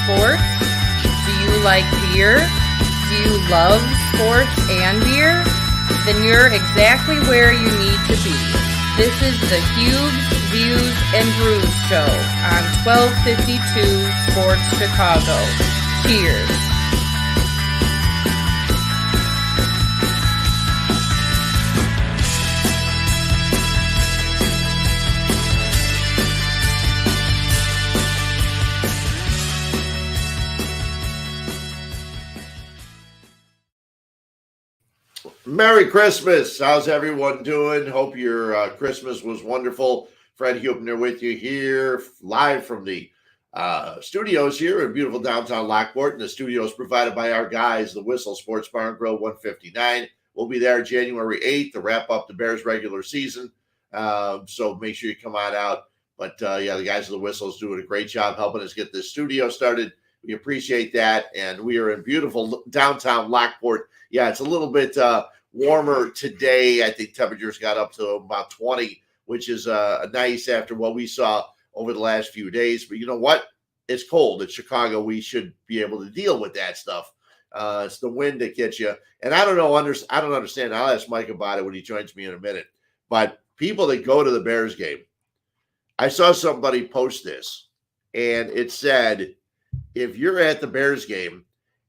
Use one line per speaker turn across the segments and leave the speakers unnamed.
sports? Do you like beer? Do you love sports and beer? Then you're exactly where you need to be. This is the Huebs Views and Brews Show on 1252 Sports Chicago. Cheers.
Merry Christmas. How's everyone doing? Hope your Christmas was wonderful. Fred Huebner with you here live from the studios here in beautiful downtown Lockport. And the studios provided by our guys, the Whistle Sports Bar and Grill 159. We'll be there January 8th to wrap up the Bears regular season. So make sure you come on out. But yeah, the guys of the Whistle's doing a great job helping us get this studio started. We appreciate that. And we are in beautiful downtown Lockport. Yeah, it's a little bit warmer today. I think temperatures got up to about 20, which is nice after what we saw over the last few days. But you know what? It's cold. It's Chicago. We should be able to deal with that stuff. It's the wind that gets you. And I don't know. I don't understand. I'll ask Mike about it when he joins me in a minute. But people that go to the Bears game, I saw somebody post this, and it said, if you're at the Bears game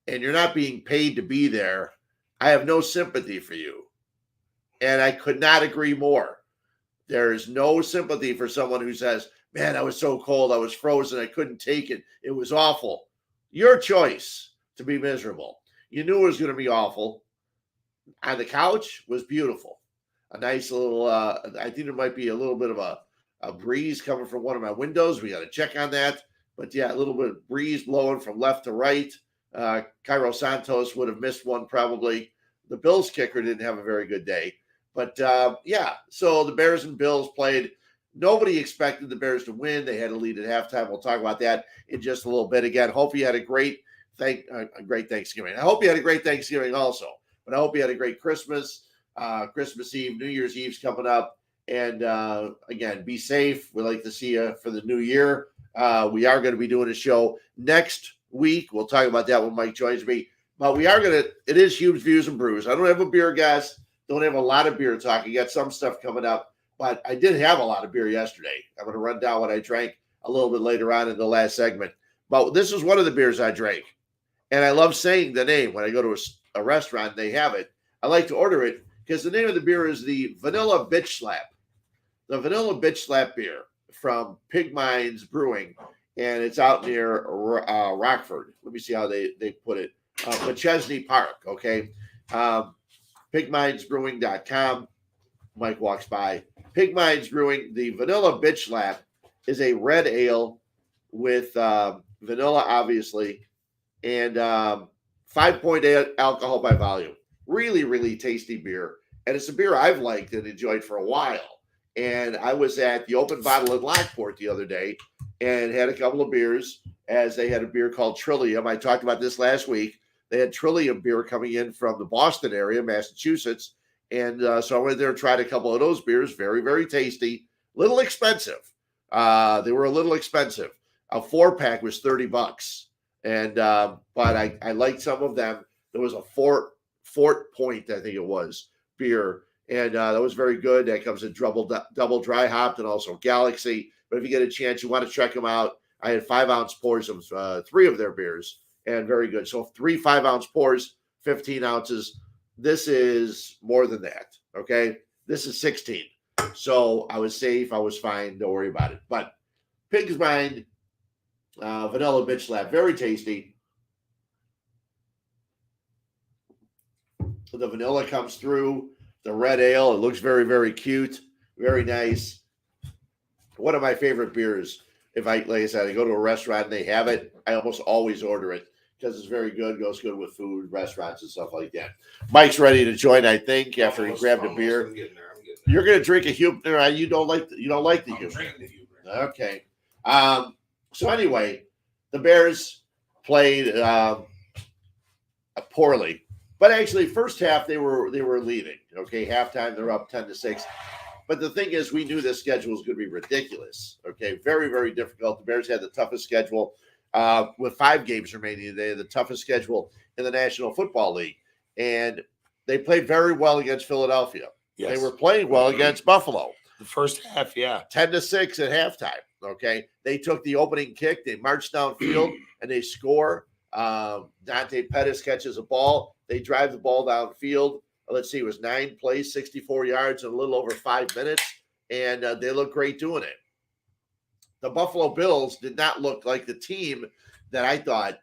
and you're not being paid to be there, I have no sympathy for you. And I could not agree more. There is no sympathy for someone who says, man, I was so cold. I was frozen. I couldn't take it. It was awful. Your choice to be miserable. You knew it was going to be awful. On the couch was beautiful. A nice little, I think there might be a little bit of a breeze coming from one of my windows. We got to check on that. But yeah, a little bit of breeze blowing from left to right. Cairo Santos would have missed one probably. The Bills kicker didn't have a very good day. But yeah, so the Bears and Bills played. Nobody expected the Bears to win. They had a lead at halftime. We'll talk about that in just a little bit. Again, hope you had a great Thanksgiving. I hope you had a great Thanksgiving also. But I hope you had a great Christmas, Christmas Eve, New Year's Eve's coming up. And again, be safe. We'd like to see you for the new year. We are going to be doing a show next week. We'll talk about that when Mike joins me. But we are it is Huebs Views and Brews. I don't have a beer, guys. Don't have a lot of beer talk. I got some stuff coming up, but I did have a lot of beer yesterday. I'm going to run down what I drank a little bit later on in the last segment. But this is one of the beers I drank. And I love saying the name when I go to a restaurant and they have it. I like to order it because the name of the beer is the Vanilla Bitch Slap. The Vanilla Bitch Slap beer from Pig Minds Brewing. And it's out near Rockford. Let me see how they put it. McChesney Park, okay? Pigmindsbrewing.com. Mike walks by. Pig Minds Brewing. The Vanilla Bitch Slap is a red ale with vanilla, obviously, and 5.8 alcohol by volume. Really, really tasty beer. And it's a beer I've liked and enjoyed for a while. And I was at the Open Bottle in Lockport the other day and had a couple of beers, as they had a beer called Trillium. I talked about this last week. They had Trillium beer coming in from the Boston area, Massachusetts. And so I went there and tried a couple of those beers. Very, very tasty. Little expensive. They were a little expensive. A 4-pack was $30. And but I liked some of them. There was a Fort Point, I think it was, beer. And that was very good. That comes in double dry hopped and also Galaxy. But if you get a chance, you want to check them out. I had 5-ounce pours of 3 of their beers, and very good. So 3 5-ounce pours, 15 ounces. This is more than that, okay? This is 16. So I was safe. I was fine. Don't worry about it. But Pig's Mind, Vanilla Bitch Slap, very tasty. The vanilla comes through. The red ale, it looks very, very cute. Very nice. One of my favorite beers. If like I said, I go to a restaurant and they have it, I almost always order it because it's very good. Goes good with food, restaurants, and stuff like that. Mike's ready to join, I think, after he grabbed a beer. I'm getting there. You're gonna drink a Huebner. You don't like the Huebner. Okay. So anyway, the Bears played poorly, but actually, first half they were leading. Okay, halftime they're up 10-6. But the thing is, we knew this schedule was going to be ridiculous. Okay, very, very difficult. The Bears had the toughest schedule with 5 games remaining. They had the toughest schedule in the National Football League. And they played very well against Philadelphia.
Yes.
They were playing well against Buffalo.
The first half,
10-6 at halftime. Okay. They took the opening kick. They marched downfield and they score. Dante Pettis catches a ball. They drive the ball downfield. Let's see, it was 9 plays, 64 yards in a little over 5 minutes. And they look great doing it. The Buffalo Bills did not look like the team that I thought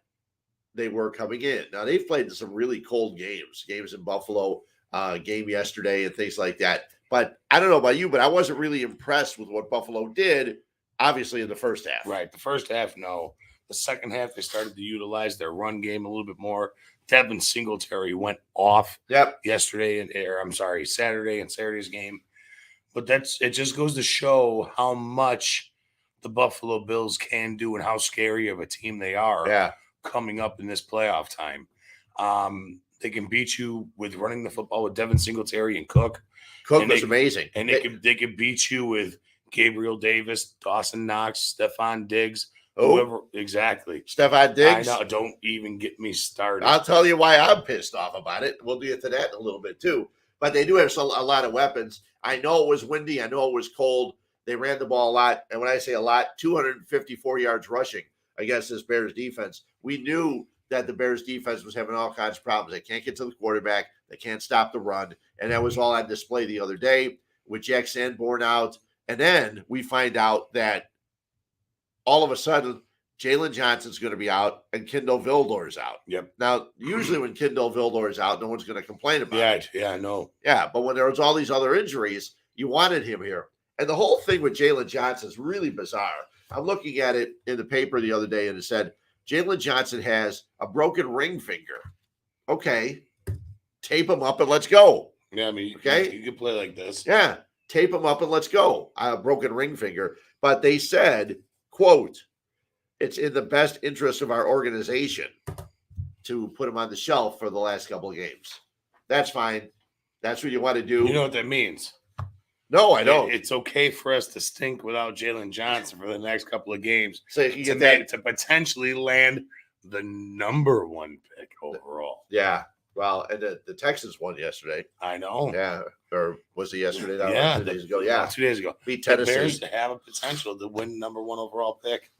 they were coming in. Now, they've played some really cold games in Buffalo, game yesterday and things like that. But I don't know about you, but I wasn't really impressed with what Buffalo did, obviously, in the first half.
Right. The first half, no. The second half, they started to utilize their run game a little bit more. Devin Singletary went off Saturday and Saturday's game. But it just goes to show how much the Buffalo Bills can do and how scary of a team they are coming up in this playoff time. They can beat you with running the football with Devin Singletary and Cook.
Cook was amazing.
And they could beat you with Gabriel Davis, Dawson Knox, Stephon Diggs. Whoever, exactly.
Stephon Diggs.
I know. Don't even get me started.
I'll tell you why I'm pissed off about it. We'll get to that in a little bit too. But they do have a lot of weapons. I know it was windy. I know it was cold. They ran the ball a lot. And when I say a lot, 254 yards rushing against this Bears defense. We knew that the Bears defense was having all kinds of problems. They can't get to the quarterback. They can't stop the run. And that was all on display the other day with Jack Sanborn out. And then we find out that all of a sudden, Jalen Johnson's going to be out and Kindle Vildor's out.
Yep.
Now, usually when Kindle Vildor is out, no one's going to complain about it.
Yeah, I know.
Yeah, but when there was all these other injuries, you wanted him here. And the whole thing with Jalen Johnson is really bizarre. I'm looking at it in the paper the other day, and it said, Jalen Johnson has a broken ring finger. Okay. Tape him up and let's go.
Yeah, I mean, you can play like this.
Yeah. Tape him up and let's go. A broken ring finger. But they said, quote, it's in the best interest of our organization to put him on the shelf for the last couple of games. That's fine. That's what you want to do.
You know what that means?
No, I don't.
It's okay for us to stink without Jalen Johnson for the next couple of games.
So you can get
to potentially land the number 1 pick overall.
Yeah. Well, and the Texans won yesterday.
I know.
Yeah. Or was it yesterday?
Yeah.
2 days ago. Yeah.
2 days ago.
Beat Tennessee.
The Bears have a potential to win number 1 overall pick.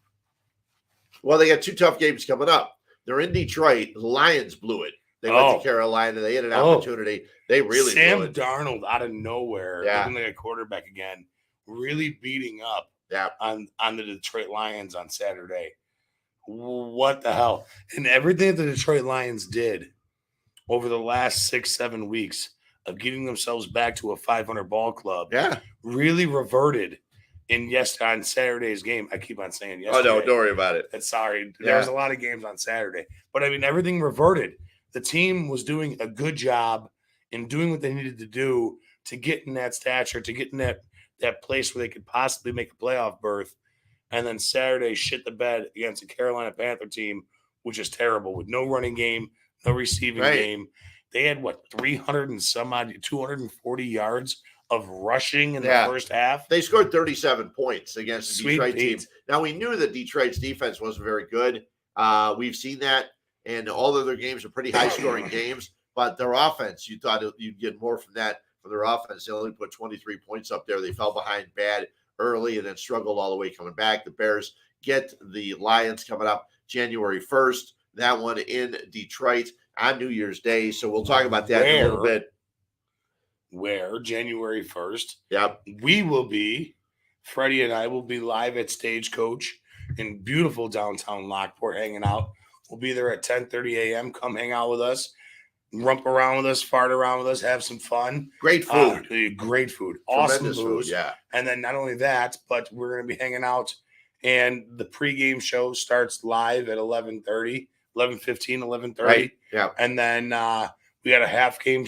Well, they got 2 tough games coming up. They're in Detroit. The Lions blew it. They went to Carolina. They had an opportunity. They really
Sam
blew it.
Darnold out of nowhere, looking like a quarterback again, really beating up on the Detroit Lions on Saturday. What the hell? And everything that the Detroit Lions did over the last 6-7 weeks of getting themselves back to a 500 ball club really reverted on Saturday's game. I keep on saying yesterday.
Oh, no, don't worry about it.
Sorry. There was a lot of games on Saturday. But, I mean, everything reverted. The team was doing a good job in doing what they needed to do to get in that stature, to get in that place where they could possibly make a playoff berth. And then Saturday shit the bed against a Carolina Panther team, which is terrible, with no running game, no receiving game. They had, 300 and some odd, 240 yards of rushing in the first half.
They scored 37 points against the Detroit team.
Pete.
Now, we knew that Detroit's defense wasn't very good. We've seen that. And all of their games are pretty high-scoring games. But their offense, you thought you'd get more from that for their offense. They only put 23 points up there. They fell behind bad early and then struggled all the way coming back. The Bears get the Lions coming up January 1st. That one in Detroit on New Year's Day. So we'll talk about that in a little bit.
Where January 1st,
we
will be, Freddie and I will be live at Stagecoach in beautiful downtown Lockport hanging out. We'll be there at 10:30 a.m. Come hang out with us, rump around with us, fart around with us, have some fun.
Great food.
Great food. Awesome
Tremendous
booze.
food, yeah.
And then not only that, but we're going to be hanging out, and the pregame show starts live at 11:30, 11:15, 11:30.
Right, yeah.
And then we got a half game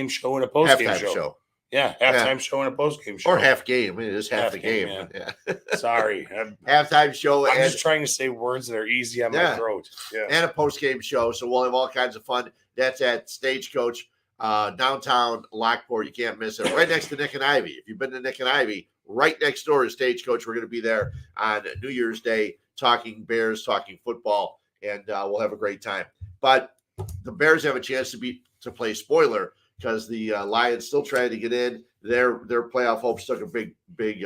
show and a post-game show. Yeah, halftime show and a post-game show.
Or half game. It is half the game.
Yeah. Sorry.
Halftime show.
I'm just trying to say words that are easy on my throat. Yeah.
And a post-game show. So we'll have all kinds of fun. That's at Stagecoach, downtown Lockport. You can't miss it. Right next to Nick and Ivy. If you've been to Nick and Ivy, right next door is Stagecoach. We're going to be there on New Year's Day. talking Bears, talking football, and we'll have a great time. But the Bears have a chance to play spoiler because the Lions still trying to get in. Their playoff hopes took a big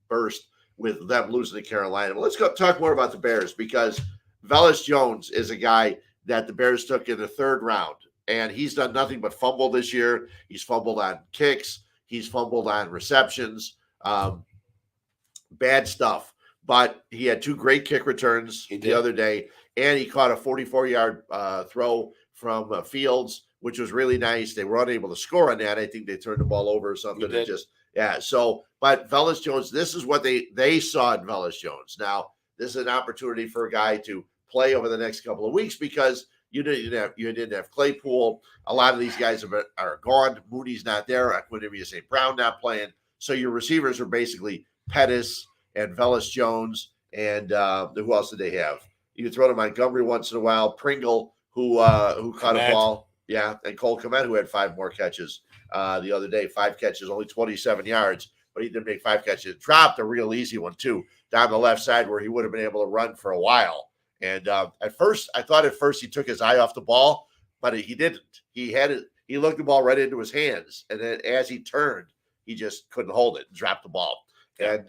burst with them losing to Carolina. But let's go talk more about the Bears because Velus Jones is a guy that the Bears took in the third round, and he's done nothing but fumble this year. He's fumbled on kicks. He's fumbled on receptions. Bad stuff. But he had 2 great kick returns the other day, and he caught a 44-yard throw from Fields, which was really nice. They were unable to score on that. I think they turned the ball over or something. And just So, but Velus Jones, this is what they saw in Velus Jones. Now, this is an opportunity for a guy to play over the next couple of weeks because you didn't have Claypool. A lot of these guys are gone. Moody's not there. Equinemius St. Brown not playing. So your receivers are basically Pettis and Velus Jones, and who else did they have? You throw to Montgomery once in a while. Pringle, who caught a ball, and Cole Kmet, who had 5 more catches the other day. 5 catches, only 27 yards, but he did make 5 catches. Dropped a real easy one too down the left side where he would have been able to run for a while. And I thought at first he took his eye off the ball, but he didn't. He looked the ball right into his hands, and then as he turned, he just couldn't hold it and dropped the ball. And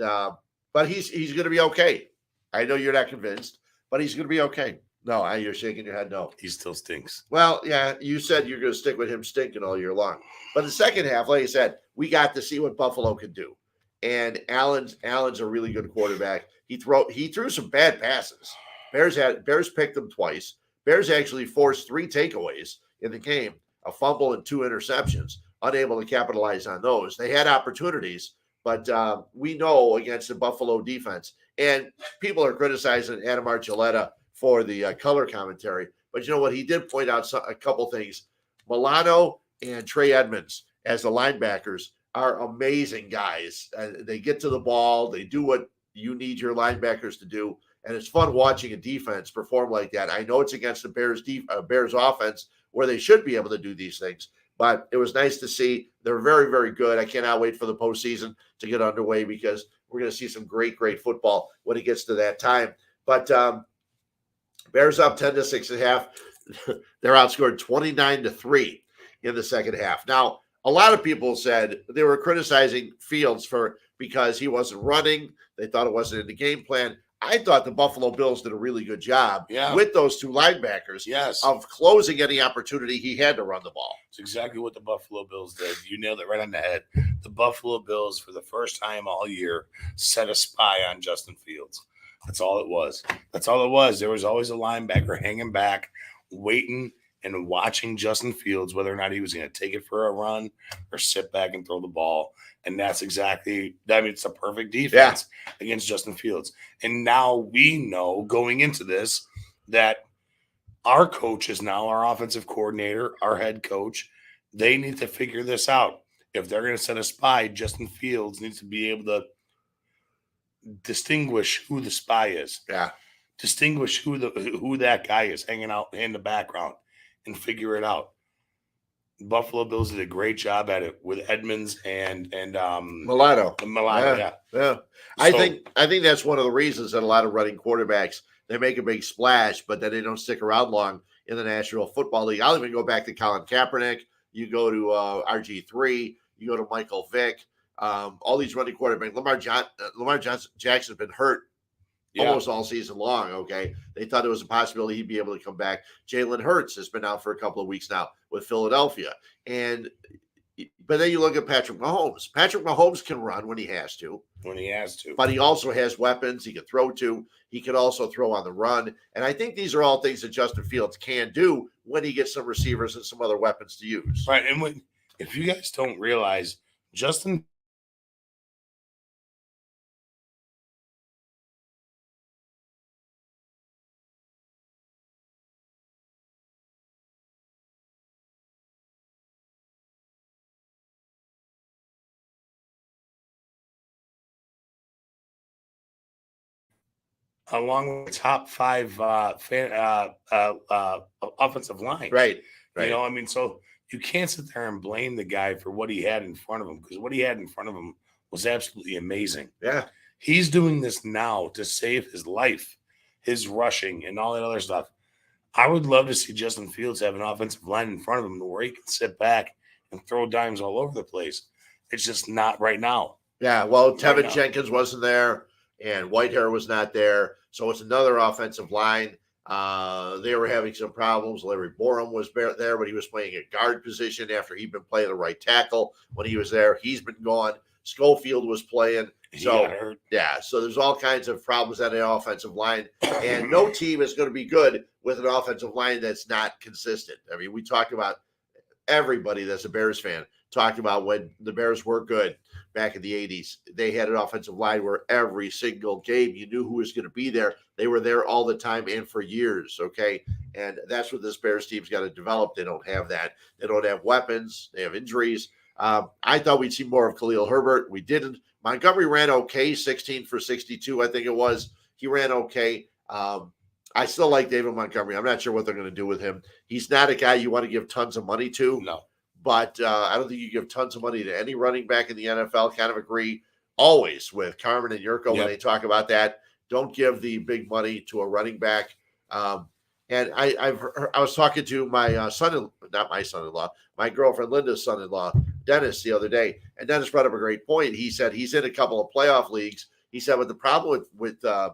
but he's going to be okay. I know you're not convinced, but he's going to be okay. No, you're shaking your head. No,
he still stinks.
Well, yeah, you said you're going to stick with him stinking all year long. But the second half, like I said, we got to see what Buffalo could do. And Allen's a really good quarterback. He threw some bad passes. Bears picked them twice. Bears actually forced 3 takeaways in the game, a fumble and 2 interceptions, unable to capitalize on those. They had opportunities, but we know against the Buffalo defense, and people are criticizing Adam Archuleta for the color commentary. But you know what? He did point out a couple things. Milano and Trey Edmonds as the linebackers are amazing guys. They get to the ball. They do what you need your linebackers to do. And it's fun watching a defense perform like that. I know it's against the Bears offense where they should be able to do these things. But it was nice to see. They're very, very good. I cannot wait for the postseason to get underway because we're going to see some great, great football when it gets to that time. But Bears up 10-6.5. They're outscored 29-3 in the second half. Now, a lot of people said they were criticizing Fields because he wasn't running. They thought it wasn't in the game plan. I thought the Buffalo Bills did a really good job with those 2 linebackers of closing any opportunity he had to run the ball.
It's exactly what the Buffalo Bills did. You nailed it right on the head. The Buffalo Bills, for the first time all year, set a spy on Justin Fields. That's all it was. That's all it was. There was always a linebacker hanging back, waiting and watching Justin Fields, whether or not he was going to take it for a run or sit back and throw the ball. And that's exactly, it's a perfect defense against Justin Fields. And now we know going into this that our coaches now, our offensive coordinator, our head coach, they need to figure this out. If they're going to set a spy, Justin Fields needs to be able to distinguish who the spy is.
Yeah.
Distinguish who that guy is hanging out in the background and figure it out. Buffalo Bills did a great job at it with Edmonds and
Milano.
Yeah.
So, I think that's one of the reasons that a lot of running quarterbacks, they make a big splash, but then they don't stick around long in the National Football League. I'll even go back to Colin Kaepernick. You go to RG3. You go to Michael Vick. All these running quarterbacks. Lamar Jackson's been hurt almost all season long, okay? They thought it was a possibility he'd be able to come back. Jalen Hurts has been out for a couple of weeks now with Philadelphia. But then you look at Patrick Mahomes. Patrick Mahomes can run when he has to. But he also has weapons he can throw to. He can also throw on the run. And I think these are all things that Justin Fields can do when he gets some receivers and some other weapons to use.
Right, and if you guys don't realize, Justin along with the top 5 offensive line.
Right.
So you can't sit there and blame the guy for what he had in front of him, because what he had in front of him was absolutely amazing.
Yeah.
He's doing this now to save his life, his rushing, and all that other stuff. I would love to see Justin Fields have an offensive line in front of him where he can sit back and throw dimes all over the place. It's just not right now.
Yeah, well, Tevin
now.
Jenkins wasn't there, and Whitehair was not there, so it's another offensive line. They were having some problems. Larry Borum was there, but he was playing a guard position after he'd been playing the right tackle when he was there. He's been gone. Schofield was playing. So, yeah, so there's all kinds of problems at the offensive line, and no team is going to be good with an offensive line that's not consistent. I mean, we talked about everybody that's a Bears fan talked about when the Bears were good back in the 80s. They had an offensive line where every single game you knew who was going to be there. They were there all the time and for years, okay? And that's what this Bears team's got to develop. They don't have that. They don't have weapons. They have injuries. I thought we'd see more of Khalil Herbert. We didn't. Montgomery ran okay, 16 for 62, I think it was. He ran okay. I still like David Montgomery. I'm not sure what they're going to do with him. He's not a guy you want to give tons of money to.
No.
But I don't think you give tons of money to any running back in the NFL. Kind of agree always with Carmen and Yurko when they talk about that. Don't give the big money to a running back. And I was talking to my not my son-in-law, my girlfriend Linda's son-in-law, Dennis, the other day. And Dennis brought up a great point. He said he's in a couple of playoff leagues. He said, but the problem with a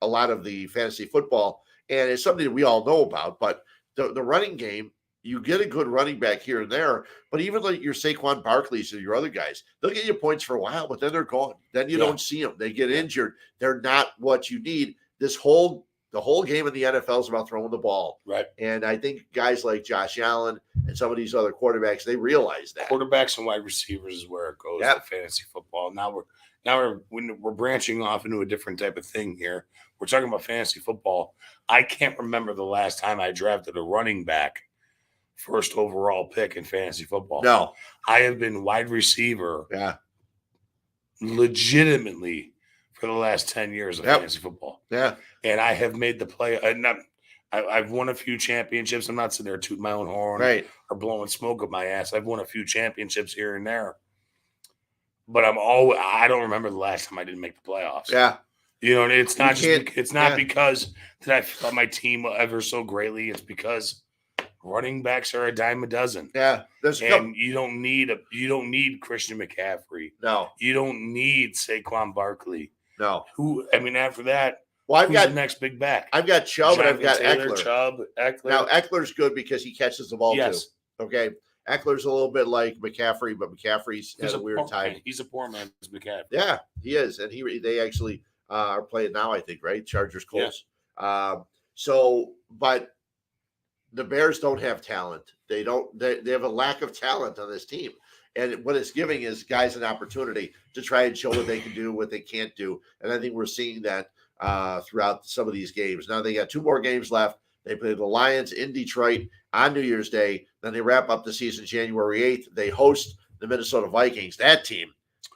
lot of the fantasy football, and it's something that we all know about, but the running game, you get a good running back here and there, but even like your Saquon Barkleys and your other guys, they'll get you points for a while, but then they're gone. Then you don't see them. They get injured. They're not what you need. The whole game in the NFL is about throwing the ball.
Right.
And I think guys like Josh Allen and some of these other quarterbacks, they realize that.
Quarterbacks and wide receivers is where it goes to fantasy football. Now we're branching off into a different type of thing here. We're talking about fantasy football. I can't remember the last time I drafted a running back first overall pick in fantasy football.
No. I
have been wide receiver legitimately for the last 10 years of fantasy football.
Yeah.
And I have made the play. I've won a few championships. I'm not sitting there tooting my own horn or blowing smoke up my ass. I've won a few championships here and there. But I don't remember the last time I didn't make the playoffs.
Yeah.
You know, it's not because that I felt my team ever so greatly. It's because running backs are a dime a dozen.
Yeah.
You don't need Christian McCaffrey.
No.
You don't need Saquon Barkley.
No.
After that,
I've got
the next big back.
I've got Chubb and I've got
Taylor,
Eckler.
Eckler.
Now Eckler's good because he catches the ball too. Okay. Eckler's a little bit like McCaffrey, but McCaffrey's has a weird time.
He's a poor man's McCaffrey.
Yeah, he is. And they actually are playing now, I think, right? Chargers Colts. Yeah. But the Bears don't have talent. They have a lack of talent on this team. And what it's giving is guys an opportunity to try and show what they can do, what they can't do. And I think we're seeing that throughout some of these games. Now they got 2 more games left. They play the Lions in Detroit on New Year's Day. Then they wrap up the season January 8th. They host the Minnesota Vikings. That team,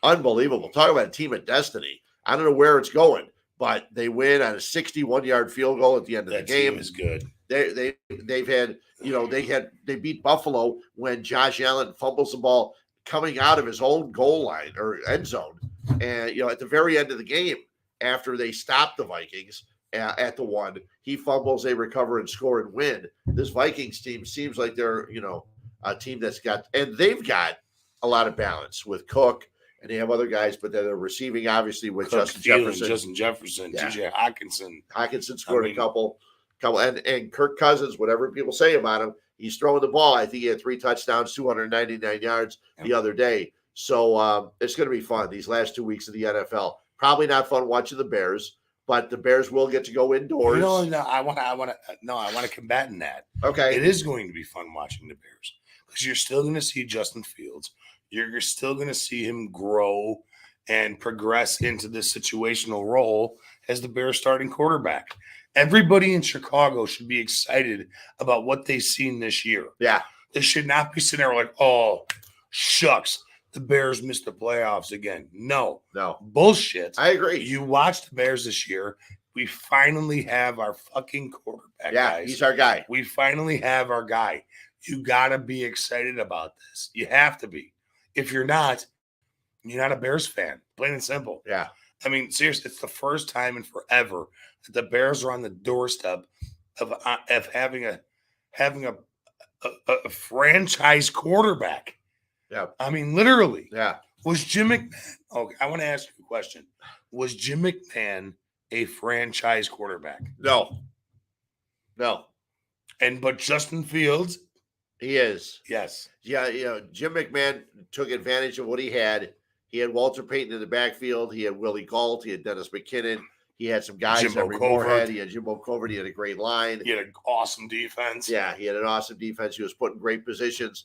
unbelievable. Talk about a team of destiny. I don't know where it's going, but they win on a 61-yard field goal at the end of the game.
That team is good.
They've had, they beat Buffalo when Josh Allen fumbles the ball coming out of his own goal line or end zone. And, at the very end of the game, after they stopped the Vikings at the 1, he fumbles, they recover and score and win. This Vikings team seems like they're, a team they've got a lot of balance with Cook, and they have other guys, but they're receiving obviously with Justin Jefferson,
TJ Hawkinson.
Hawkinson scored a couple, and Kirk Cousins, whatever people say about him, he's throwing the ball. I think he had 3 touchdowns, 299 yards the other day. So it's going to be fun these last 2 weeks of the NFL. Probably not fun watching the Bears, but the Bears will get to go indoors.
No, I want to combat in that.
Okay,
it is going to be fun watching the Bears because you're still going to see Justin Fields. You're still going to see him grow and progress into this situational role as the Bears starting quarterback. Everybody in Chicago should be excited about what they've seen this year.
Yeah.
They should not be sitting there like, oh, shucks, the Bears missed the playoffs again. No. Bullshit.
I agree.
You watched the Bears this year. We finally have our fucking quarterback, guys.
He's our guy.
We finally have our guy. You got to be excited about this. You have to be. If you're not a Bears fan, plain and simple.
Yeah.
I mean, seriously, it's the first time in forever that the Bears are on the doorstep of having a franchise quarterback.
Yeah.
I mean, literally.
Yeah.
Was Jim McMahon? Okay, I want to ask you a question. Was Jim McMahon a franchise quarterback?
No.
But Justin Fields,
He is.
yes.
Yeah, Jim McMahon took advantage of what he had. He had Walter Payton in the backfield. He had Willie Gault. He had Dennis McKinnon. He had some guys,
Jimbo
Emory
Covert.
Moorhead. He had Jimbo Covert. He had a great line.
He had an awesome defense.
Yeah, he had an awesome defense. He was put in great positions.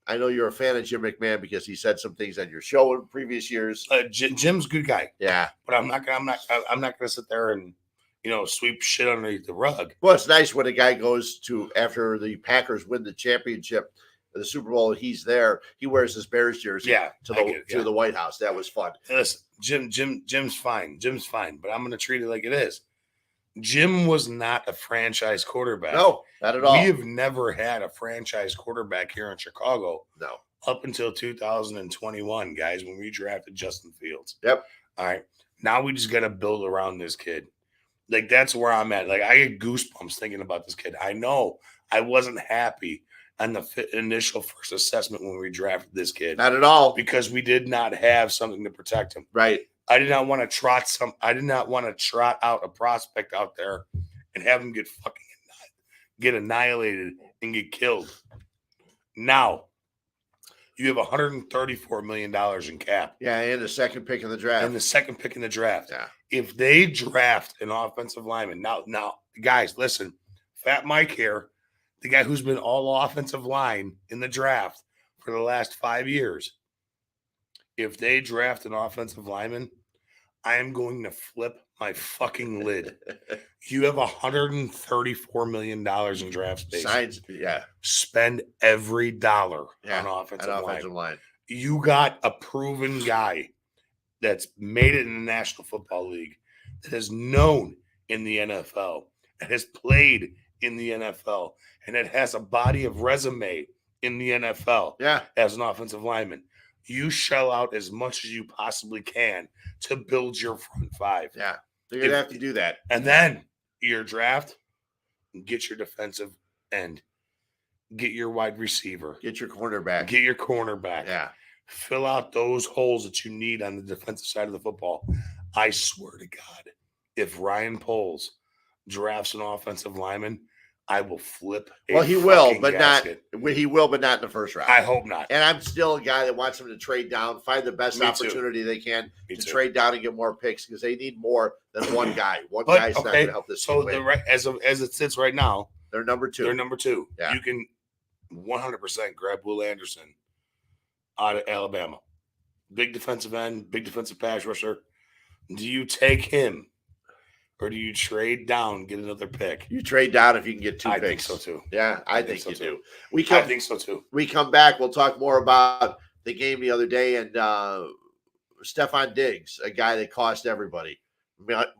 I know you're a fan of Jim McMahon because he said some things on your show in previous years.
Jim's a good guy.
Yeah,
but I'm not going to sit there and sweep shit underneath the rug.
Well, it's nice when a guy goes to after the Packers win the championship, the Super Bowl. He's there. He wears his Bears jersey. To the White House. That was fun.
Listen, Jim's fine. Jim's fine, but I'm going to treat it like it is. Jim was not a franchise quarterback.
No, not at all.
We have never had a franchise quarterback here in Chicago.
No.
Up until 2021, guys, when we drafted Justin Fields.
Yep.
All right. Now we just got to build around this kid. Like, that's where I'm at. Like, I get goosebumps thinking about this kid. I know I wasn't happy on the initial first assessment when we drafted this kid.
Not at all.
Because we did not have something to protect him.
Right.
I did not want to trot out a prospect out there and have him get annihilated and get killed. Now, you have $134 million in cap.
Yeah, and the second pick in the draft.
Yeah. If they draft an offensive lineman, now, guys, listen, Fat Mike here, the guy who's been all offensive line in the draft for the last 5 years. If they draft an offensive lineman, I am going to flip my fucking lid. You have $134 million in draft space. Spend every dollar on offensive line. You got a proven guy that's made it in the National Football League, that is known in the NFL, and has played in the NFL, and it has a body of resume in the NFL as an offensive lineman. You shell out as much as you possibly can to build your front five.
Yeah. You're going to have to do that.
And then your draft, get your defensive end, get your wide receiver,
get your cornerback.
Yeah. Fill out those holes that you need on the defensive side of the football. I swear to God, if Ryan Poles drafts an offensive lineman, I will flip.
He will, but not in the first round.
I hope not.
And I'm still a guy that wants them to trade down, find the best opportunity they can to trade down and get more picks because they need more than one guy. One guy's not going to help this team win.
As it sits right now,
they're number two.
Yeah. You can 100% grab Will Anderson out of Alabama. Big defensive end, big defensive pass rusher. Do you take him? Or do you trade down, get another pick?
You trade down if you can get two picks.
I think so too.
Yeah, I think you do.
I think so too.
We come back. We'll talk more about the game the other day and Stephon Diggs, a guy that cost everybody.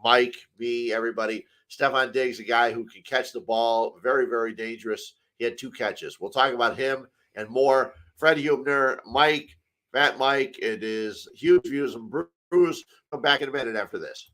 Mike, me, everybody. Stephon Diggs, a guy who can catch the ball, very, very dangerous. He had 2 catches. We'll talk about him and more. Fred Huebner, Mike, Fat Mike. It is Huebs Views and Brews. Come back in a minute after this.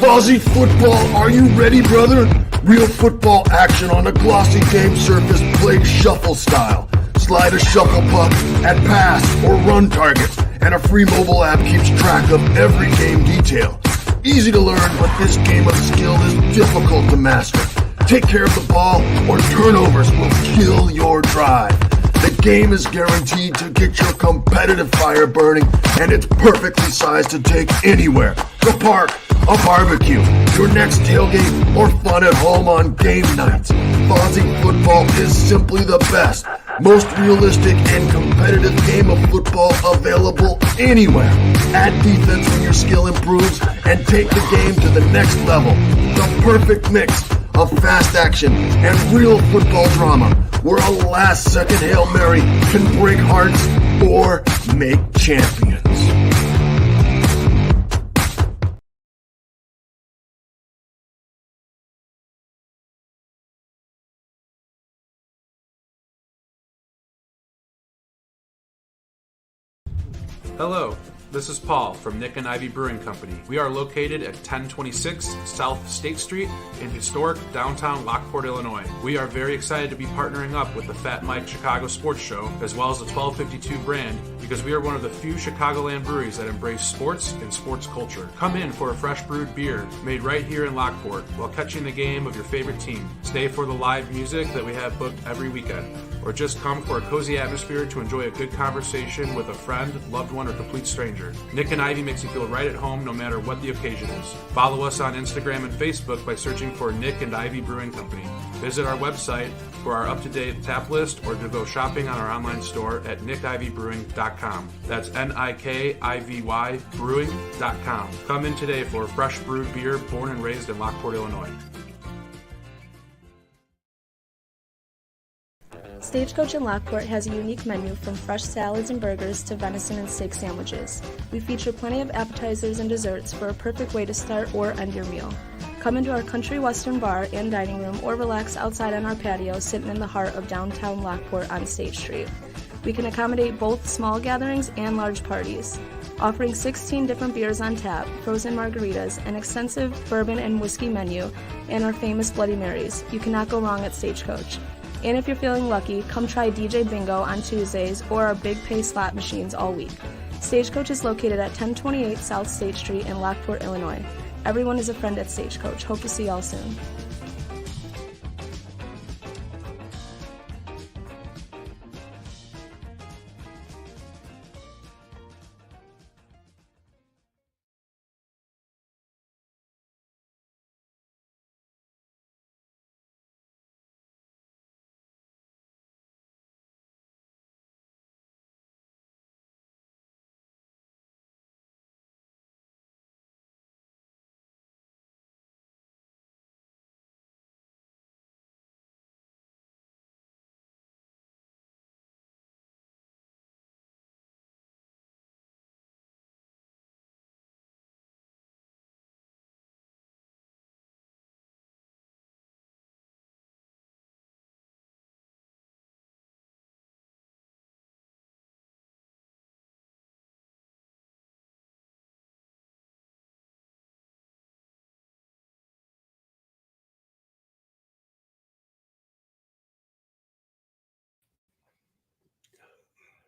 Fuzzy football, are you ready, brother? Real football action on a glossy game surface played shuffle style. Slide a shuffle puck at pass or run targets, and a free mobile app keeps track of every game detail. Easy to learn, but this game of skill is difficult to master. Take care of the ball, or turnovers will kill your drive. The game is guaranteed to get your competitive fire burning, and it's perfectly sized to take anywhere. The park, a barbecue, your next tailgate, or fun at home on game nights. Fuzzy football is simply the best, most realistic and competitive game of football available anywhere. Add defense when your skill improves and take the game to the next level. The perfect mix of fast action and real football drama, where a last-second Hail Mary can break hearts or make champions.
Hello, this is Paul from Nick and Ivy Brewing Company. We are located at 1026 South State Street in historic downtown Lockport, Illinois. We are very excited to be partnering up with the Fat Mike Chicago Sports Show as well as the 1252 brand because we are one of the few Chicagoland breweries that embrace sports and sports culture. Come in for a fresh brewed beer made right here in Lockport while catching the game of your favorite team. Stay for the live music that we have booked every weekend. Or just come for a cozy atmosphere to enjoy a good conversation with a friend, loved one, or complete stranger. Nick and Ivy makes you feel right at home no matter what the occasion is. Follow us on Instagram and Facebook by searching for Nick and Ivy Brewing Company. Visit our website for our up-to-date tap list or to go shopping on our online store at nickivybrewing.com. That's Nikivy brewing.com. Come in today for a fresh brewed beer born and raised in Lockport, Illinois.
Stagecoach in Lockport has a unique menu from fresh salads and burgers to venison and steak sandwiches. We feature plenty of appetizers and desserts for a perfect way to start or end your meal. Come into our country western bar and dining room or relax outside on our patio sitting in the heart of downtown Lockport on State Street. We can accommodate both small gatherings and large parties. Offering 16 different beers on tap, frozen margaritas, an extensive bourbon and whiskey menu, and our famous Bloody Marys. You cannot go wrong at Stagecoach. And if you're feeling lucky, come try DJ Bingo on Tuesdays or our Big Pay slot machines all week. Stagecoach is located at 1028 South State Street in Lockport, Illinois. Everyone is a friend at Stagecoach. Hope to see y'all soon.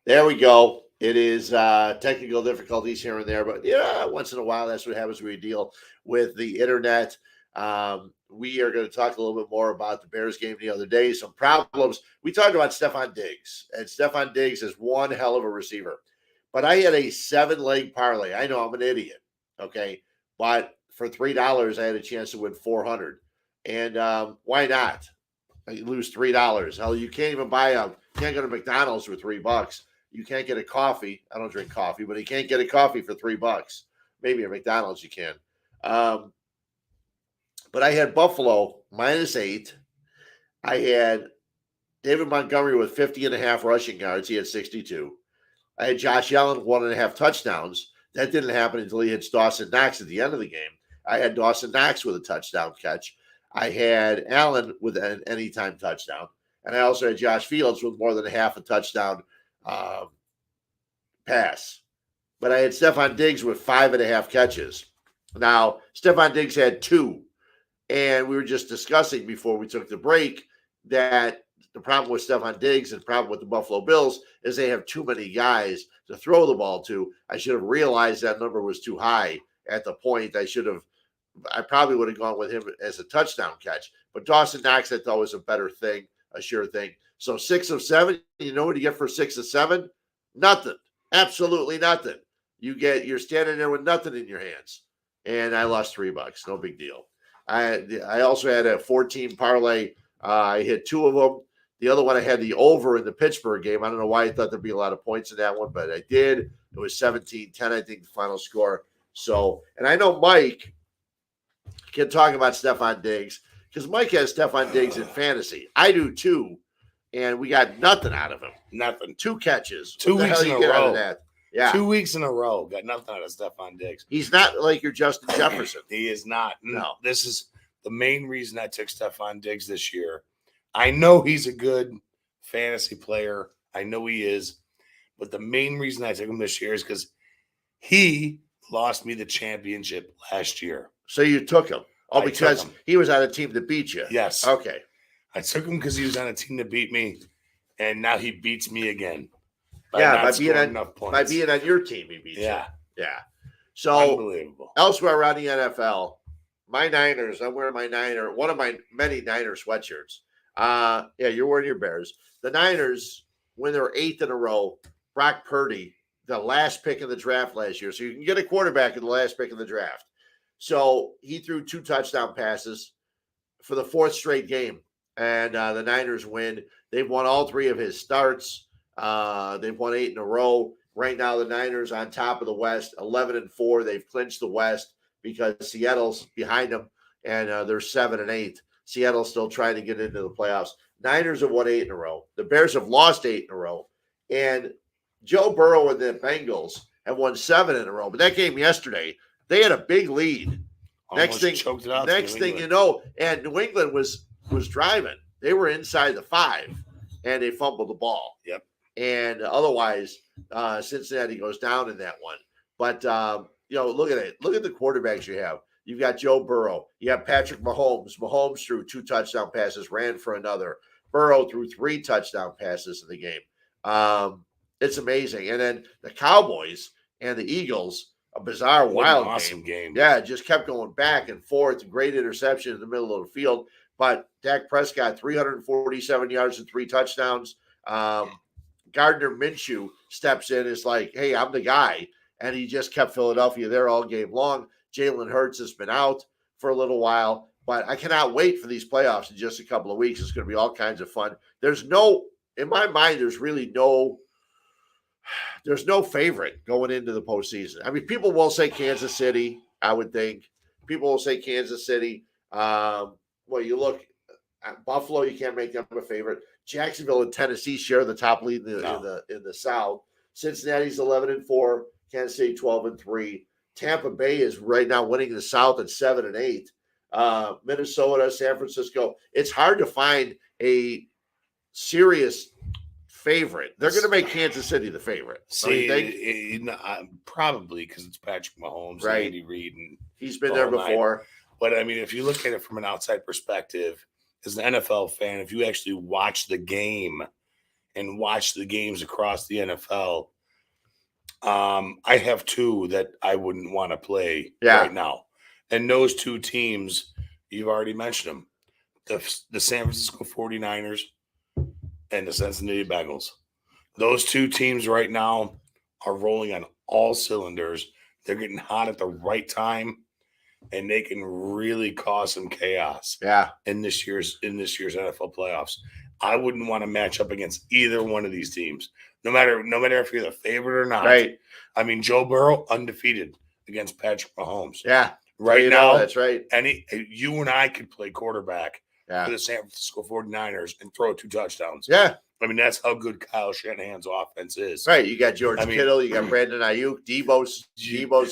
There we go. It is technical difficulties here and there, but yeah, once in a while, that's what happens when we deal with the internet. We are going to talk a little bit more about the Bears game the other day. Some problems. We talked about Stefon Diggs, and Stefon Diggs is one hell of a receiver. But I had a 7-leg parlay. I know I'm an idiot, okay? But for $3, I had a chance to win $400. And why not? You lose $3. Hell, you can't even can't go to McDonald's for $3. You can't get a coffee. I don't drink coffee, but you can't get a coffee for $3. Maybe at McDonald's you can. But I had Buffalo -8. I had David Montgomery with 50.5 rushing yards. He had 62. I had Josh Allen 1.5 touchdowns. That didn't happen until he hits Dawson Knox at the end of the game. I had Dawson Knox with a touchdown catch. I had Allen with an anytime touchdown. And I also had Josh Fields with more than half a touchdown pass. But I had Stefon Diggs with 5.5 catches. Now, Stefon Diggs had 2. And we were just discussing before we took the break that the problem with Stefon Diggs and the problem with the Buffalo Bills is they have too many guys to throw the ball to. I should have realized that number was too high at the point. I probably would have gone with him as a touchdown catch. But Dawson Knox, I thought was a better thing, a sure thing. So 6 of 7, you know what you get for 6 of 7? Nothing. Absolutely nothing. You're standing there with nothing in your hands. And I lost $3. No big deal. I also had a 14 parlay. I hit 2 of them. The other one, I had the over in the Pittsburgh game. I don't know why I thought there'd be a lot of points in that one, but I did. It was 17-10, I think, the final score. So, and I know Mike can talk about Stefon Diggs because Mike has Stefon Diggs in fantasy. I do too, and we got nothing out of him.
Nothing.
2 catches.
2 weeks in a row.
Yeah.
2 weeks in a row. Got nothing out of Stefon Diggs.
He's not like your Justin Jefferson.
He is not.
No.
This is the main reason I took Stefon Diggs this year. I know he's a good fantasy player. I know he is. But the main reason I took him this year is because He lost me the championship last year.
So you took him. Oh,
I
because
took him.
he was on a team that beat you.
Yes.
Okay.
I took him because he was on a team that beat me, and now he beats me again.
By being on your team, he beat you. Yeah. So
unbelievable.
Elsewhere around the NFL, my Niners, I'm wearing one of my many Niner sweatshirts. You're wearing your Bears. The Niners win their 8th in a row. Brock Purdy, the last pick in the draft last year. So you can get a quarterback in the last pick in the draft. So he threw 2 touchdown passes for the 4th straight game. And the Niners win. They've won all 3 of his starts. They've won 8 in a row. Right now, the Niners on top of the West, 11-4. They've clinched the West because Seattle's behind them, and they're 7-8. Seattle's still trying to get into the playoffs. Niners have won 8 in a row. The Bears have lost 8 in a row. And Joe Burrow and the Bengals have won 7 in a row. But that game yesterday, they had a big lead. Next thing you know, and New England was driving. They were inside the 5, and they fumbled the ball.
Yep.
And otherwise, Cincinnati goes down in that one. But, look at it. Look at the quarterbacks you have. You've got Joe Burrow. You have Patrick Mahomes. Mahomes threw 2 touchdown passes, ran for another. Burrow threw 3 touchdown passes in the game. It's amazing. And then the Cowboys and the Eagles, a bizarre, wild
awesome game.
Yeah, it just kept going back and forth. Great interception in the middle of the field. But Dak Prescott, 347 yards and 3 touchdowns. Gardner Minshew steps in, is like, hey, I'm the guy. And he just kept Philadelphia there all game long. Jalen Hurts has been out for a little while. But I cannot wait for these playoffs in just a couple of weeks. It's going to be all kinds of fun. In my mind, there's no favorite going into the postseason. I mean, people will say Kansas City, I would think. People will say Kansas City. You look at Buffalo, you can't make them a favorite. Jacksonville and Tennessee share the top lead in the South. Cincinnati's 11-4, Kansas City 12-3. Tampa Bay is right now winning the South at 7-8. Minnesota, San Francisco. It's hard to find a serious favorite. They're going to make Kansas City the favorite.
Probably because it's Patrick Mahomes,
right?
And Andy Reid, and
he's been there before.
But I mean, if you look at it from an outside perspective, as an NFL fan, if you actually watch the game and watch the games across the NFL, I have 2 that I wouldn't want to play right now. And those 2 teams, you've already mentioned them, the San Francisco 49ers and the Cincinnati Bengals. Those 2 teams right now are rolling on all cylinders. They're getting hot at the right time, and they can really cause some chaos. In this year's NFL playoffs. I wouldn't want to match up against either one of these teams, no matter if you're the favorite or not.
Right.
I mean, Joe Burrow undefeated against Patrick Mahomes.
Yeah.
Right now,
that's right.
You and I could play quarterback for the San Francisco 49ers and throw 2 touchdowns.
Yeah.
I mean, that's how good Kyle Shanahan's offense is.
Right. You got George Kittle, you got Brandon Ayuk, Debo's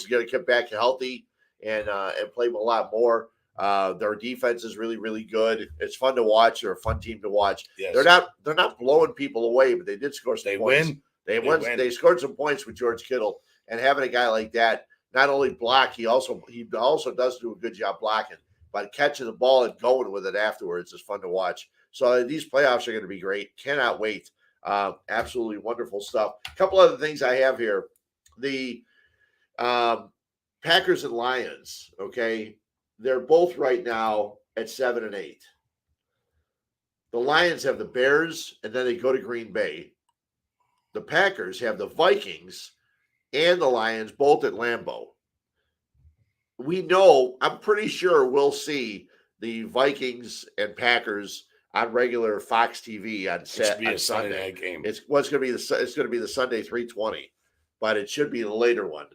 going to get back healthy and play a lot more. Their defense is really, really good. It's fun to watch. They're a fun team to watch. Yes. They're not blowing people away, but they did score some points. They scored some points with George Kittle, and having a guy like that not only block, he also does do a good job blocking, but catching the ball and going with it afterwards is fun to watch. So these playoffs are going to be great. Cannot wait. Absolutely wonderful stuff. A couple other things I have here. The Packers and Lions, okay, they're both right now at 7-8. The Lions have the Bears, and then they go to Green Bay. The Packers have the Vikings and the Lions both at Lambeau. I'm pretty sure we'll see the Vikings and Packers on regular Fox TV on Sunday.
Night game.
It's going to be the Sunday 3:20, but it should be the later one.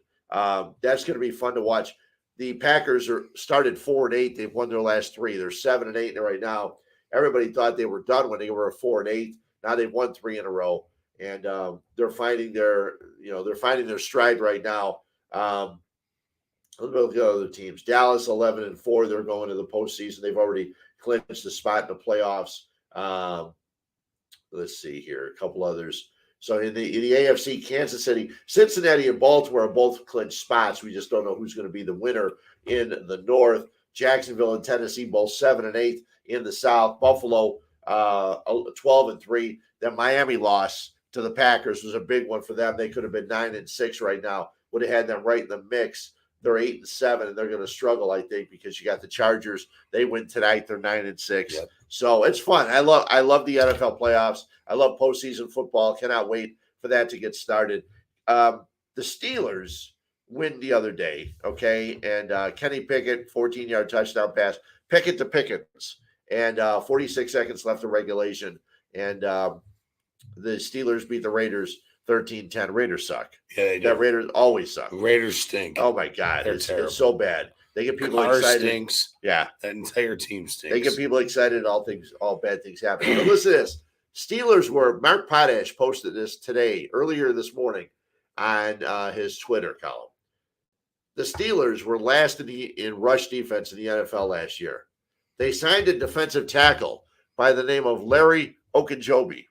That's going to be fun to watch. The Packers started 4-8. They've won their last 3. They're 7-8 right now. Everybody thought they were done when they were 4-8. Now they've won 3 in a row, and they're finding their stride right now. Let's look at the other teams. Dallas 11-4. They're going to the postseason. They've already clinched the spot in the playoffs. Let's see here. A couple others. So in the AFC, Kansas City, Cincinnati, and Baltimore are both clinched spots. We just don't know who's going to be the winner in the North. Jacksonville and Tennessee both 7 and 8 in the South. Buffalo 12 and 3. Then Miami loss to the Packers was a big one for them. They could have been 9 and 6 right now. Would have had them right in the mix. They're 8 and 7, and they're going to struggle, I think, because you got the Chargers. They win tonight. They're 9 and 6.
Yep.
So it's fun. I love the NFL playoffs. I love postseason football. Cannot wait for that to get started. The Steelers win the other day, okay? And Kenny Pickett, 14-yard touchdown pass. Pickett to Pickens. And 46 seconds left of regulation. And the Steelers beat the Raiders 13-10. Raiders suck.
Yeah, they do.
That Raiders always suck.
Raiders stink.
Oh, my God.
They're
It's
terrible.
so bad. They get people
Carr
excited.
stinks.
Yeah.
That entire team stinks.
They get people excited. All bad things happen. But listen to this. Steelers were, Mark Potash posted this earlier this morning on his Twitter column. The Steelers were last in rush defense in the NFL last year. They signed a defensive tackle by the name of Larry Ogunjobi.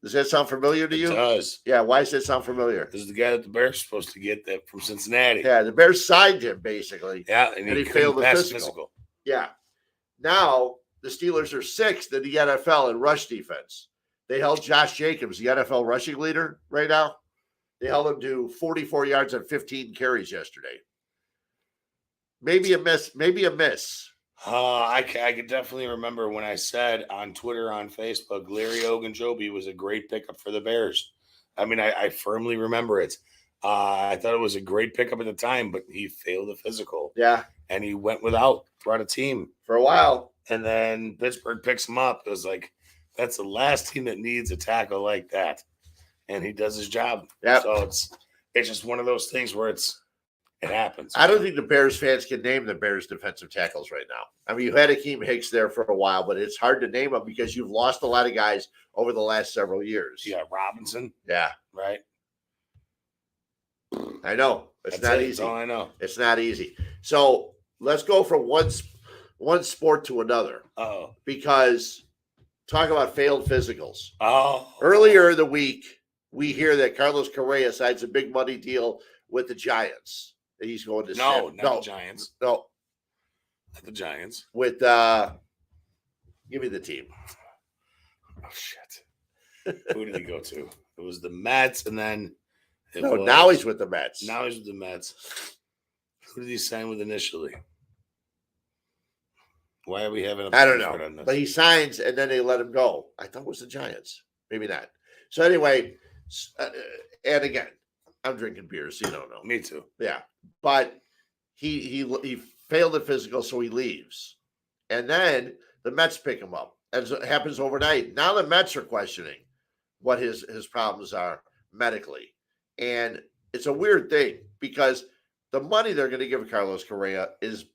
Does that sound familiar to you?
It does.
Yeah, why does that sound familiar?
This is the guy that the Bears are supposed to get that from Cincinnati.
Yeah, the Bears signed him, basically.
Yeah,
And he
couldn't
failed the
pass
physical. Yeah. Now, the Steelers are 6th in the NFL in rush defense. They held Josh Jacobs, the NFL rushing leader right now. They held him to 44 yards on 15 carries yesterday. Maybe a miss.
I could definitely remember when I said on Twitter, on Facebook, Larry Ogunjobi was a great pickup for the Bears. I mean, I firmly remember it. I thought it was a great pickup at the time, but he failed the physical.
Yeah.
And he went without, brought a team.
For a while.
And then Pittsburgh picks him up. It was like, that's the last team that needs a tackle like that. And he does his job.
Yep.
So it's just one of those things where it happens.
I don't think the Bears fans can name the Bears defensive tackles right now. I mean, you had Akeem Hicks there for a while, but it's hard to name them because you've lost a lot of guys over the last several years.
Yeah, Robinson.
Yeah.
Right?
I know. It's not easy.
That's all I know.
It's not easy. So let's go from one sport to another.
Oh.
Because talk about failed physicals.
Oh.
Earlier in the week, we hear that Carlos Correa signs a big money deal with the Giants. That he's going to
not the Giants.
No.
Not the Giants.
With give me the team.
Oh shit. Who did he go to? It was the Mets, and then
now he's with the Mets.
Now he's with the Mets. Who did he sign with initially? Why are we having
I don't know. But he signs and then they let him go. I thought it was the Giants. Maybe not. So anyway, and again, I'm drinking beer, so you don't know.
Me too.
Yeah. But he failed the physical, so he leaves. And then the Mets pick him up. As it happens overnight. Now the Mets are questioning what his problems are medically. And it's a weird thing because the money they're going to give Carlos Correa is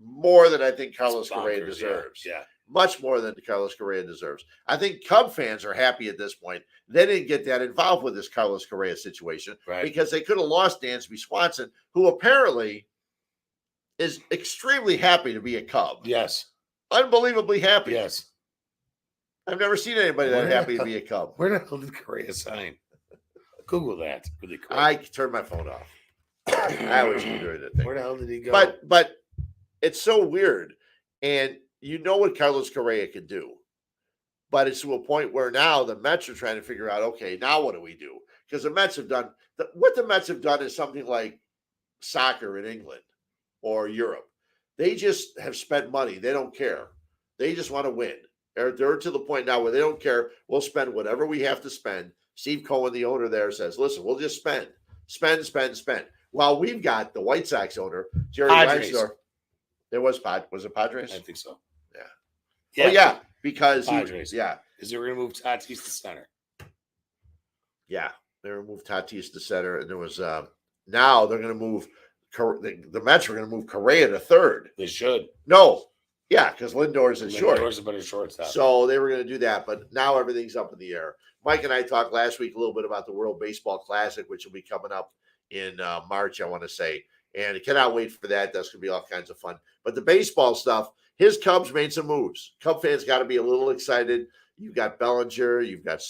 more than I think Carlos Correa deserves.
Yeah.
Much more than Carlos Correa deserves. I think Cub fans are happy at this point. They didn't get that involved with this Carlos Correa situation because they could have lost Dansby Swanson, who apparently is extremely happy to be a Cub.
Yes.
Unbelievably happy.
Yes.
I've never seen anybody that happy to be a Cub.
Where the hell did Correa sign? Google that really quick.
I turned my phone off. I always enjoyed that thing.
Where the hell did he go?
But it's so weird. And you know what Carlos Correa can do. But it's to a point where now the Mets are trying to figure out, okay, now what do we do? Because the Mets have done what the Mets have done is something like soccer in England or Europe. They just have spent money. They don't care. They just want to win. They're to the point now where they don't care. We'll spend whatever we have to spend. Steve Cohen, the owner there, says, listen, we'll just spend. While we've got the White Sox owner, Jerry Reinsdorf. There was it Padres?
I think so.
Yeah. Oh, yeah, because
Padres.
Because
they were going to move Tatis to center.
Yeah, they removed Tatis to center, and there was now they're going to move the Mets are going to move Correa to third.
They should.
No, yeah, because Lindor's is short.
Lindor's a better shortstop.
So they were going to do that, but now everything's up in the air. Mike and I talked last week a little bit about the World Baseball Classic, which will be coming up in March, I want to say, and I cannot wait for that. That's going to be all kinds of fun. But the baseball stuff. His Cubs made some moves. Cub fans got to be a little excited. You've got Bellinger. You've got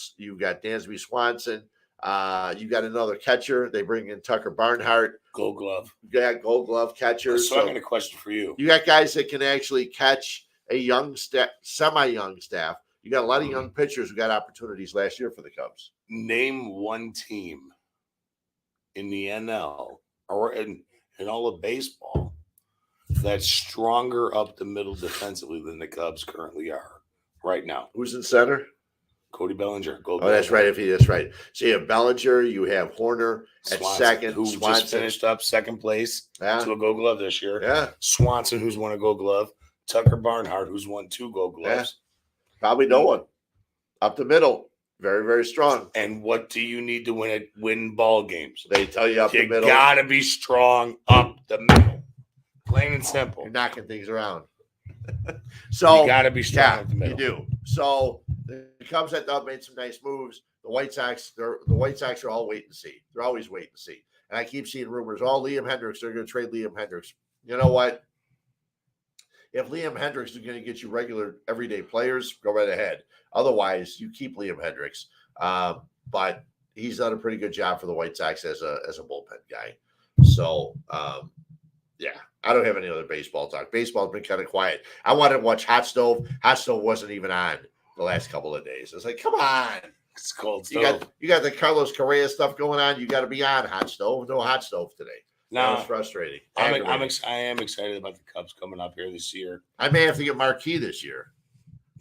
Dansby Swanson. You got another catcher. They bring in Tucker Barnhart.
Gold Glove.
You got Gold Glove catchers.
So I got a question for you.
You got guys that can actually catch a young staff, semi-young staff. You got a lot of young pitchers who got opportunities last year for the Cubs.
Name one team in the NL or in all of baseball that's stronger up the middle defensively than the Cubs currently are right now.
Who's in center?
Cody Bellinger.
That's right. That's right. So you have Bellinger, you have Horner at
Swanson,
second.
who just finished up second place to a Gold Glove this year.
Yeah.
Swanson, who's won a Gold Glove. Tucker Barnhart, who's won 2 Gold Gloves.
Yeah. Probably no one. Up the middle. Very, very strong.
And what do you need to win ball games?
They tell you up the middle.
You got to be strong up the middle. Plain and simple.
You're knocking things around. So
you got to be strong up the middle.
You do. So the Cubs I thought made some nice moves. The White Sox are all wait and see. They're always wait and see. And I keep seeing rumors, Liam Hendricks, they're going to trade Liam Hendricks. You know what? If Liam Hendricks is going to get you regular everyday players, go right ahead. Otherwise, you keep Liam Hendricks. But he's done a pretty good job for the White Sox as a bullpen guy. So, yeah, I don't have any other baseball talk. Baseball's been kind of quiet. I wanted to watch Hot Stove. Hot Stove wasn't even on the last couple of days. It's like, come on.
It's cold
stove. You got the Carlos Correa stuff going on. You got to be on Hot Stove. No Hot Stove today. No, it's frustrating.
I am excited about the Cubs coming up here this year.
I may have to get Marquee this year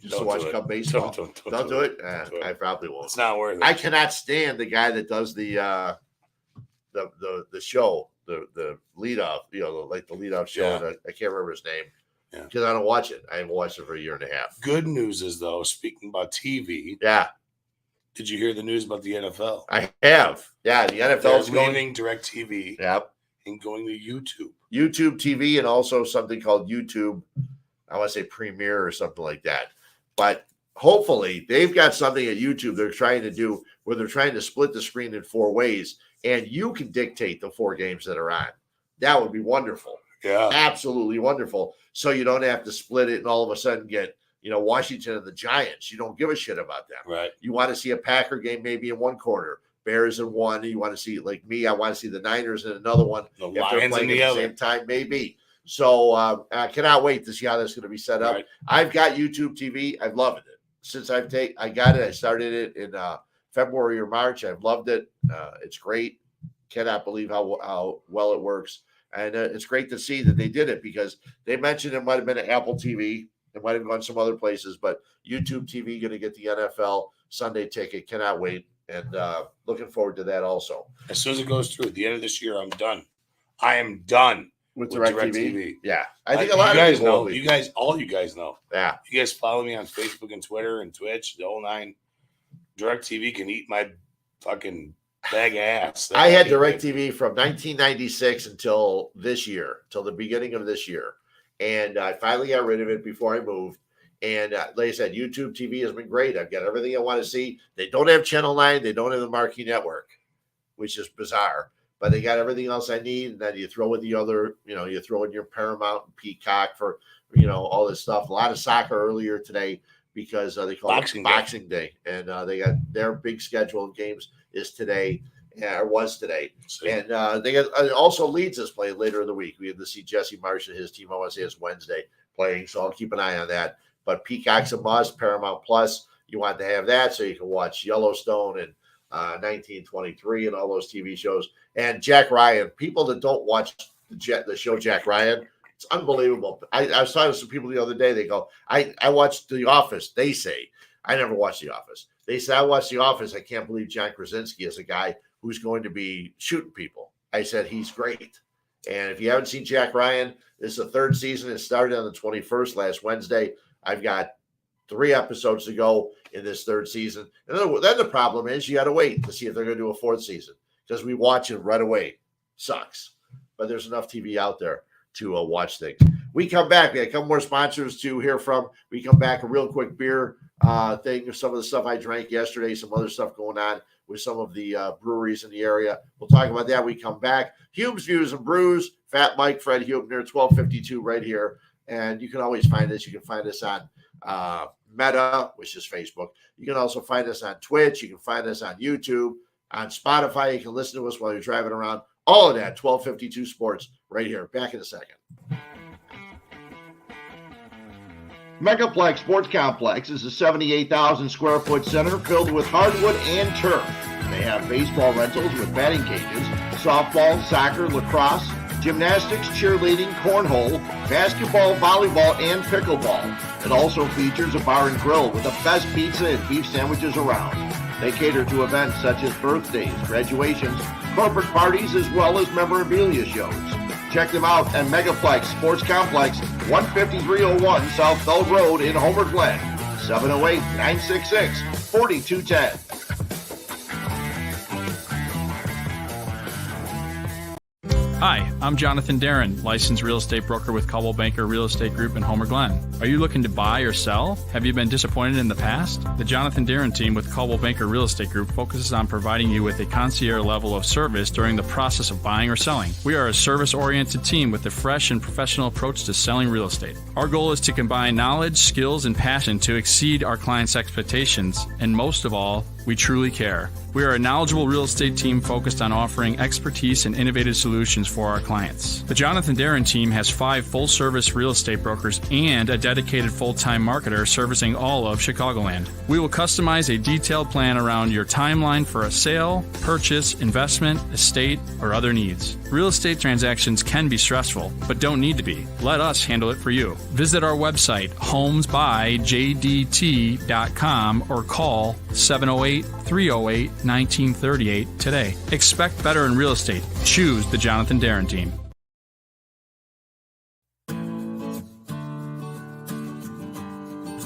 just to watch Cub baseball. Don't do it. I probably won't.
It's not worth it.
I cannot stand the guy that does the show, the lead off, like the lead off show.
Yeah.
I can't remember his name because I don't watch it. I haven't watched it for a year and a half.
Good news is though, speaking about TV.
Yeah.
Did you hear the news about the NFL?
I have. Yeah, the NFL is
leaving DirecTV.
Yep.
And going to YouTube.
YouTube TV and also something called YouTube, I want to say Premiere or something like that. But hopefully they've got something at YouTube they're trying to do where they're trying to split the screen in 4 ways and you can dictate the 4 games that are on. That would be wonderful.
Yeah.
Absolutely wonderful. So you don't have to split it and all of a sudden get, Washington and the Giants. You don't give a shit about them.
Right.
You want to see a Packer game maybe in one quarter. Bears in one. You want to see, like me, I want to see the Niners in another one.
The Lions in the other.
Same time, maybe. So I cannot wait to see how that's going to be set up.
Right.
I've got YouTube TV. I've loved it since I got it. I started it in February or March. I've loved it. It's great. Cannot believe how well it works. And it's great to see that they did it because they mentioned it might have been an Apple TV. It might have gone some other places, but YouTube TV going to get the NFL Sunday ticket. Cannot wait. And looking forward to that also.
As soon as it goes through at the end of this year, I'm done. I am done
with DirecTV. Yeah, I think
a
lot of people
know. All you guys know.
Yeah,
you guys follow me on Facebook and Twitter and Twitch. The whole 9. DirecTV can eat my fucking bag ass.
I had DirecTV from 1996 until this year, till the beginning of this year, and I finally got rid of it before I moved. And like I said, YouTube TV has been great. I've got everything I want to see. They don't have Channel 9. They don't have the Marquee Network, which is bizarre. But they got everything else I need. And then you throw in the other, you throw in your Paramount and Peacock for, all this stuff. A lot of soccer earlier today because they call it Boxing Day. And they got their big schedule of games is today, or was today. And they got also Leeds is playing later in the week. We have to see Jesse Marsh and his team. I want to say it's Wednesday playing. So I'll keep an eye on that. But Peacock's a must, Paramount Plus, you want to have that so you can watch Yellowstone and 1923 and all those TV shows. And Jack Ryan, people that don't watch the show Jack Ryan, it's unbelievable. I was talking to some people the other day. They go, I watched The Office. They say, I never watched The Office. They say, I watched The Office. I can't believe John Krasinski is a guy who's going to be shooting people. I said, he's great. And if you haven't seen Jack Ryan, this is the 3rd season. It started on the 21st last Wednesday. I've got 3 episodes to go in this 3rd season. And then the problem is you got to wait to see if they're going to do a 4th season because we watch it right away. Sucks. But there's enough TV out there to watch things. We come back. We got a couple more sponsors to hear from. We come back, a real quick beer thing, some of the stuff I drank yesterday, some other stuff going on with some of the breweries in the area. We'll talk about that. We come back. Huebs Views and Brews, Fat Mike, Fred Huebner, 1252 right here. And you can always find us. You can find us on Meta, which is Facebook. You can also find us on Twitch. You can find us on YouTube. on Spotify. You can listen to us while you're driving around. All of that, 1252 Sports, right here. Back in a second. Megaplex Sports Complex is a 78,000 square foot center filled with hardwood and turf. They have baseball rentals with batting cages, softball, soccer, lacrosse, gymnastics, cheerleading, cornhole, basketball, volleyball, and pickleball. It also features a bar and grill with the best pizza and beef sandwiches around. They cater to events such as birthdays, graduations, corporate parties, as well as memorabilia shows. Check them out at Megaplex Sports Complex, 15301 South Bell Road in Homer Glen, 708-966-4210.
Hi, I'm Jonathan Darren, licensed real estate broker with Coldwell Banker Real Estate Group in Homer Glen. Are you looking to buy or sell? Have you been disappointed in the past? The Jonathan Darren team with Coldwell Banker Real Estate Group focuses on providing you with a concierge level of service during the process of buying or selling. We are a service-oriented team with a fresh and professional approach to selling real estate. Our goal is to combine knowledge, skills, and passion to exceed our clients' expectations, and most of all, we truly care. We are a knowledgeable real estate team focused on offering expertise and innovative solutions for our clients. The Jonathan Darren team has 5 full-service real estate brokers and a dedicated full-time marketer servicing all of Chicagoland. We will customize a detailed plan around your timeline for a sale, purchase, investment, estate, or other needs. Real estate transactions can be stressful, but don't need to be. Let us handle it for you. Visit our website, homesbyjdt.com, or call 708-308-1938 today. Expect better in real estate. Choose the Jonathan Darren team.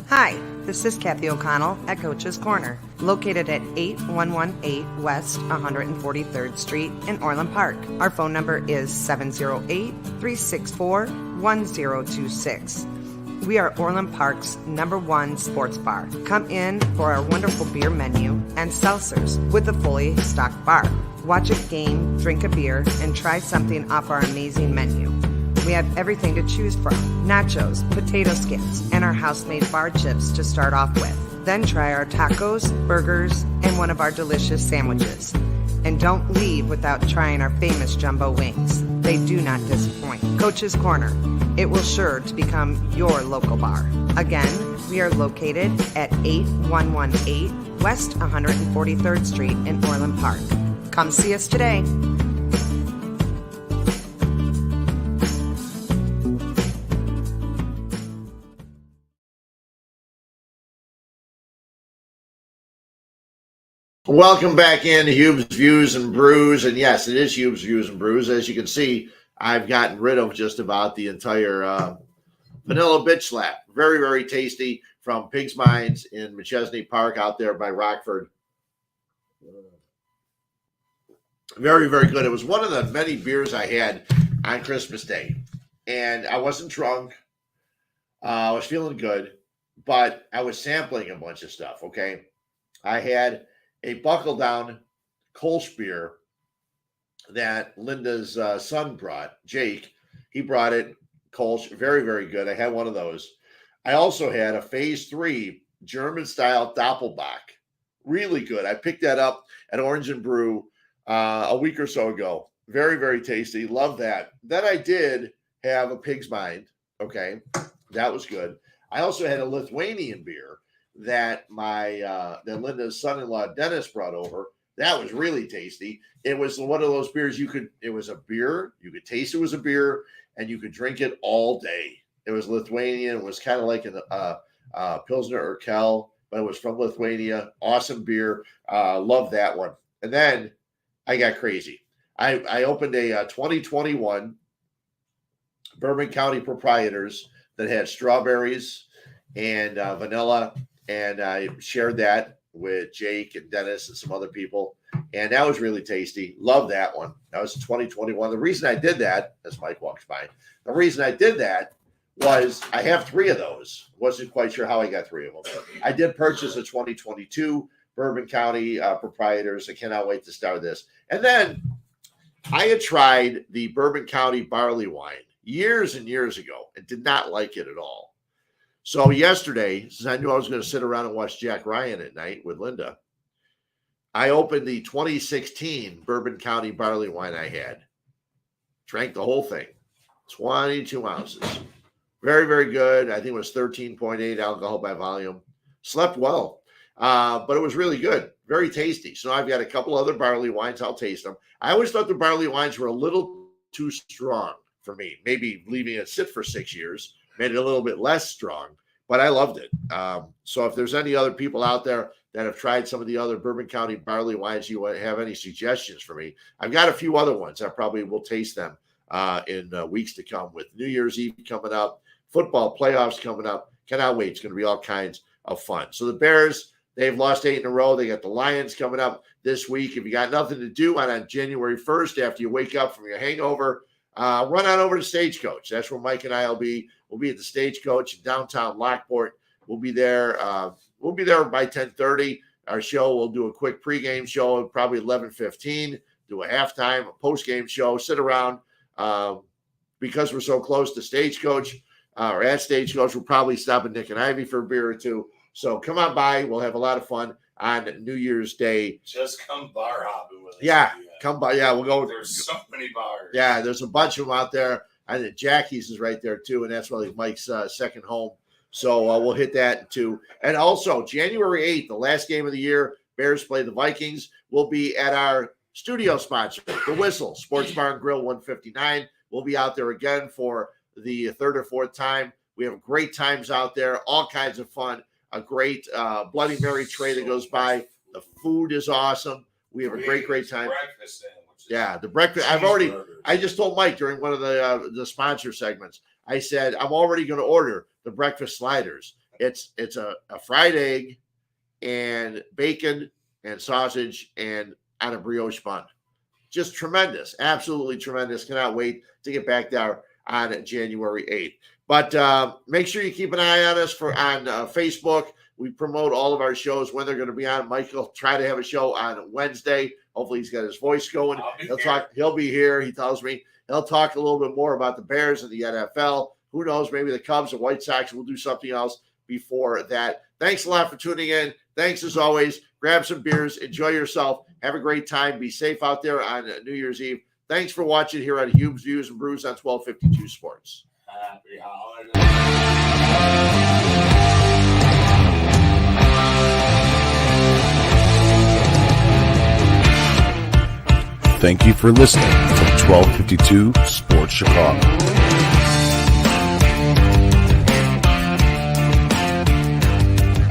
Hi, this is Kathy O'Connell at Coach's Corner, located at 8118 West 143rd Street in Orland Park. Our phone number is 708-364-1026. We are Orland Park's #1 sports bar. Come in for our wonderful beer menu and seltzers with a fully stocked bar. Watch a game, drink a beer, and try something off our amazing menu. We have everything to choose from: nachos, potato skins, and our house-made bar chips to start off with. Then try our tacos, burgers, and one of our delicious sandwiches. And don't leave without trying our famous jumbo wings. They do not disappoint. Coach's Corner. It will sure to become your local bar. Again, we are located at 8118 West 143rd Street in Orland Park. Come see us today.
Welcome back in to Huebs Views and Brews. And yes, it is Huebs Views and Brews. As you can see, I've gotten rid of just about the entire vanilla bitch slap. Very, very tasty from Pig's Minds in McChesney Park out there by Rockford. Very, very good. It was one of the many beers I had on Christmas Day. And I wasn't drunk. I was feeling good. But I was sampling a bunch of stuff, okay? I had a buckle down Kolsch beer that Linda's son brought, Jake. He brought it, Kolsch, very, very good. I had one of those. I also had a Phase 3 German-style Doppelbock. Really good. I picked that up at Orange and Brew a week or so ago. Very, very tasty. Love that. Then I did have a Pig's Mind. Okay, that was good. I also had a Lithuanian beer that that Linda's son-in-law Dennis brought over. That was really tasty. It was one of those beers it was a beer, you could taste it was a beer, and you could drink it all day. It was Lithuanian. It was kind of like a Pilsner Urquell, but it was from Lithuania. Awesome beer. Love that one. And then I got crazy. I opened a 2021 Bourbon County Proprietors that had strawberries and vanilla, and I shared that with Jake and Dennis and some other people, and that was really tasty. Love that one. That was 2021. The reason I did that, as Mike walks by, the reason I did that was I have 3 of those. Wasn't quite sure how I got 3 of them. I did purchase a 2022 Bourbon County Proprietors. I cannot wait to start this. And then I had tried the Bourbon County barley wine years and years ago and did not like it at all. So yesterday, since I knew I was going to sit around and watch Jack Ryan at night with Linda, I opened the 2016 Bourbon County barley wine I had. Drank the whole thing. 22 ounces. Very, very good. I think it was 13.8 alcohol by volume. Slept well, but it was really good. Very tasty. So I've got a couple other barley wines. I'll taste them. I always thought the barley wines were a little too strong for me. Maybe leaving it sit for 6 years made it a little bit less strong, but I loved it. So if there's any other people out there that have tried some of the other Bourbon County barley wines, you have any suggestions for me? I've got a few other ones. I probably will taste them in weeks to come, with New Year's Eve coming up, football playoffs coming up. Cannot wait. It's going to be all kinds of fun. So the Bears, they've lost 8 in a row. They got the Lions coming up this week. If you got nothing to do on January 1st after you wake up from your hangover, run on over to Stagecoach. That's where Mike and I will be. We'll be at the Stagecoach in downtown Lockport. We'll be there. We'll be there by 10:30. Our show, we'll do a quick pregame show, probably 11:15. Do a halftime, a postgame show. Sit around because we're so close to Stagecoach or at Stagecoach. We'll probably stop at Nick and Ivy for a beer or two. So come on by. We'll have a lot of fun on New Year's Day.
Just come bar hopping with us.
Yeah, come by. Yeah, we'll go.
There's so many bars.
Yeah, there's a bunch of them out there. I think Jackie's is right there too, and that's really Mike's second home. So we'll hit that too. And also, January 8th, the last game of the year, Bears play the Vikings. We'll be at our studio sponsor, The Whistle, Sports Bar and Grill 159. We'll be out there again for the third or fourth time. We have great times out there, all kinds of fun. A great Bloody Mary tray that goes by. The food is awesome. We have a great time.
Breakfast sandwiches.
Yeah, the breakfast. I just told Mike during one of the sponsor segments, I said, I'm already going to order the breakfast sliders. It's a fried egg and bacon and sausage and on a brioche bun. Just tremendous. Absolutely tremendous. Cannot wait to get back there on January 8th. But make sure you keep an eye on us on Facebook. We promote all of our shows when they're going to be on. Mike will try to have a show on Wednesday. Hopefully he's got his voice going. He'll be here. He tells me he'll talk a little bit more about the Bears and the NFL. Who knows? Maybe the Cubs and White Sox will do something else before that. Thanks a lot for tuning in. Thanks as always. Grab some beers. Enjoy yourself. Have a great time. Be safe out there on New Year's Eve. Thanks for watching here on Huebs Views and Brews on 1252 Sports.
Happy holidays.
Thank you for listening to 1252 Sports Chicago.